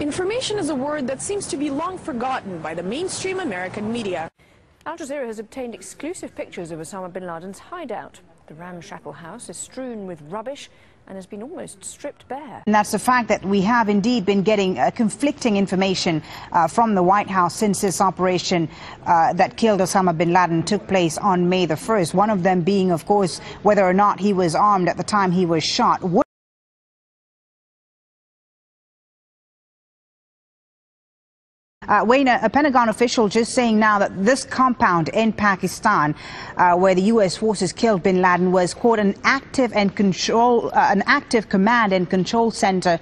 Information is a word that seems to be long forgotten by the mainstream American media. Al Jazeera has obtained exclusive pictures of Osama bin Laden's hideout. The ramshackle house is strewn with rubbish and has been almost stripped bare. And that's the fact that we have indeed been getting conflicting information from the White House since this operation that killed Osama bin Laden took place on May the 1st. One of them being, of course, whether or not he was armed at the time he was shot. Wayne, a Pentagon official just saying now that this compound in Pakistan, where the U.S. forces killed bin Laden, was, quote, an active command and control center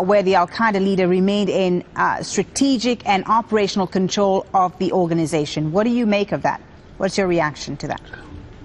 where the al-Qaeda leader remained in strategic and operational control of the organization. What do you make of that? What's your reaction to that?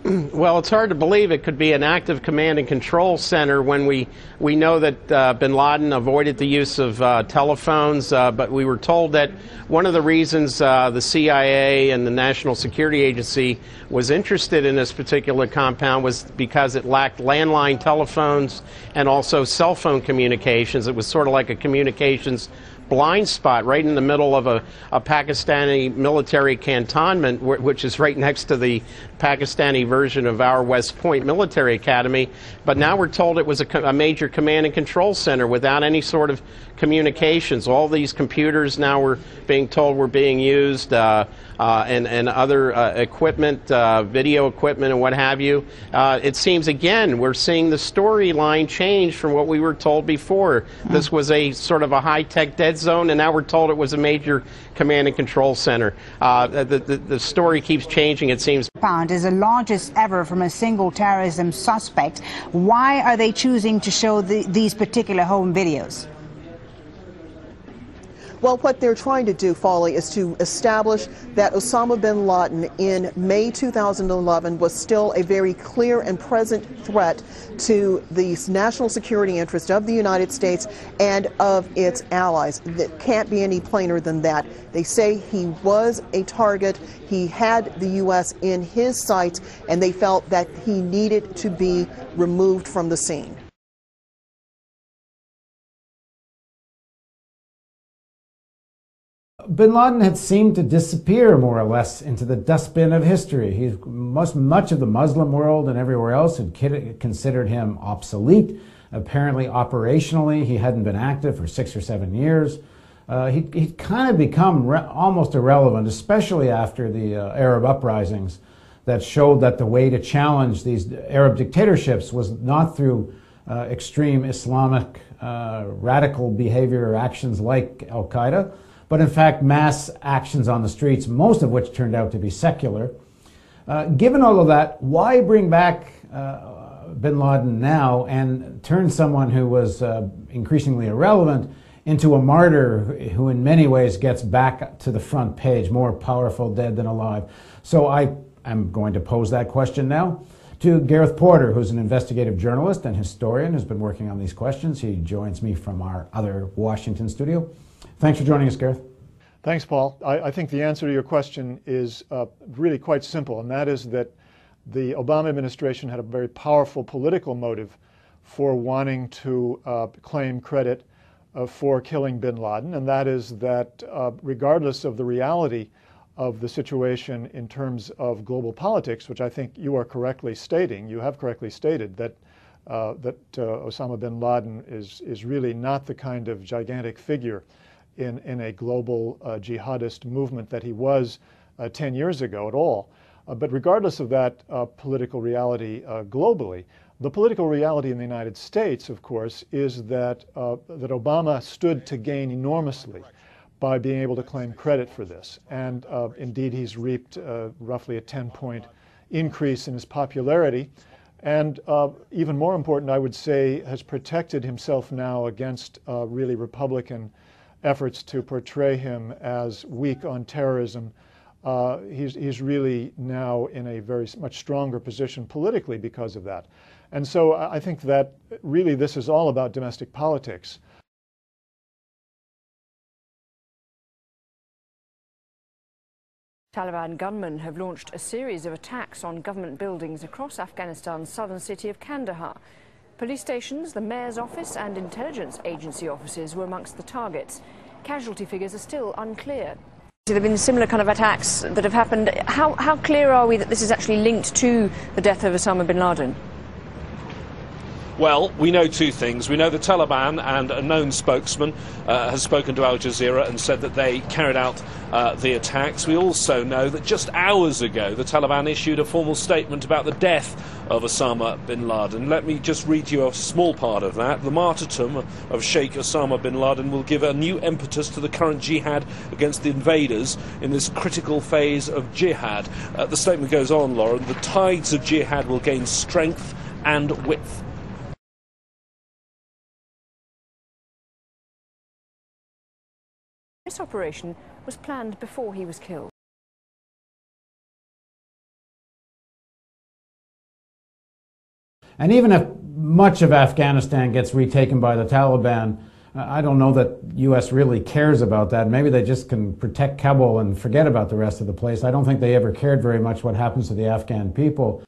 Well, it's hard to believe it could be an active command and control center when we know that bin Laden avoided the use of telephones, but we were told that one of the reasons the CIA and the National Security Agency was interested in this particular compound was because it lacked landline telephones and also cell phone communications. It was sort of like a communications blind spot right in the middle of a Pakistani military cantonment, which is right next to the Pakistani version of our West Point military academy. But now we're told it was a major command and control center without any sort of communications. All these computers now we're being told were being used and other equipment, video equipment and what have you. It seems, again, we're seeing the storyline change from what we were told before. This was a sort of a high-tech dead zone, and now we're told it was a major command and control center. The story keeps changing, it seems. Pound is the largest ever from a single terrorism suspect. Why are they choosing to show these particular home videos? Well, what they're trying to do, Folly, is to establish that Osama bin Laden in May 2011 was still a very clear and present threat to the national security interest of the United States and of its allies. That can't be any plainer than that. They say he was a target. He had the U.S. in his sights, and they felt that he needed to be removed from the scene. Bin Laden had seemed to disappear more or less into the dustbin of history. Much of the Muslim world and everywhere else had considered him obsolete. Apparently, operationally, he hadn't been active for 6 or 7 years. He'd kind of become almost irrelevant, especially after the Arab uprisings that showed that the way to challenge these Arab dictatorships was not through extreme Islamic radical behavior or actions like al-Qaeda, but in fact mass actions on the streets, most of which turned out to be secular. Given all of that, why bring back bin Laden now and turn someone who was increasingly irrelevant into a martyr who in many ways gets back to the front page, more powerful dead than alive? So I am going to pose that question now to Gareth Porter, who's an investigative journalist and historian who's been working on these questions. He joins me from our other Washington studio. Thanks for joining us, Gareth. Thanks, Paul. I think the answer to your question is really quite simple, and that is that the Obama administration had a very powerful political motive for wanting to claim credit for killing bin Laden, and that is that regardless of the reality of the situation in terms of global politics, which I think you are correctly stating, you have correctly stated that Osama bin Laden is really not the kind of gigantic figure in a global jihadist movement that he was 10 years ago at all. But regardless of that political reality globally, the political reality in the United States, of course, is that Obama stood to gain enormously by being able to claim credit for this. And indeed, he's reaped roughly a 10-point increase in his popularity. And even more important, I would say, has protected himself now against really Republican efforts to portray him as weak on terrorism. He's really now in a very much stronger position politically because of that. And so I think that really this is all about domestic politics. Taliban gunmen have launched a series of attacks on government buildings across Afghanistan's southern city of Kandahar. Police stations, the mayor's office and intelligence agency offices were amongst the targets. Casualty figures are still unclear. There have been similar kind of attacks that have happened. How clear are we that this is actually linked to the death of Osama bin Laden? Well, we know two things. We know the Taliban and a known spokesman has spoken to Al Jazeera and said that they carried out the attacks. We also know that just hours ago the Taliban issued a formal statement about the death of Osama bin Laden. Let me just read you a small part of that. The martyrdom of Sheikh Osama bin Laden will give a new impetus to the current jihad against the invaders in this critical phase of jihad. The statement goes on, Lauren, the tides of jihad will gain strength and width. This operation was planned before he was killed. And even if much of Afghanistan gets retaken by the Taliban, I don't know that U.S. really cares about that. Maybe they just can protect Kabul and forget about the rest of the place. I don't think they ever cared very much what happens to the Afghan people.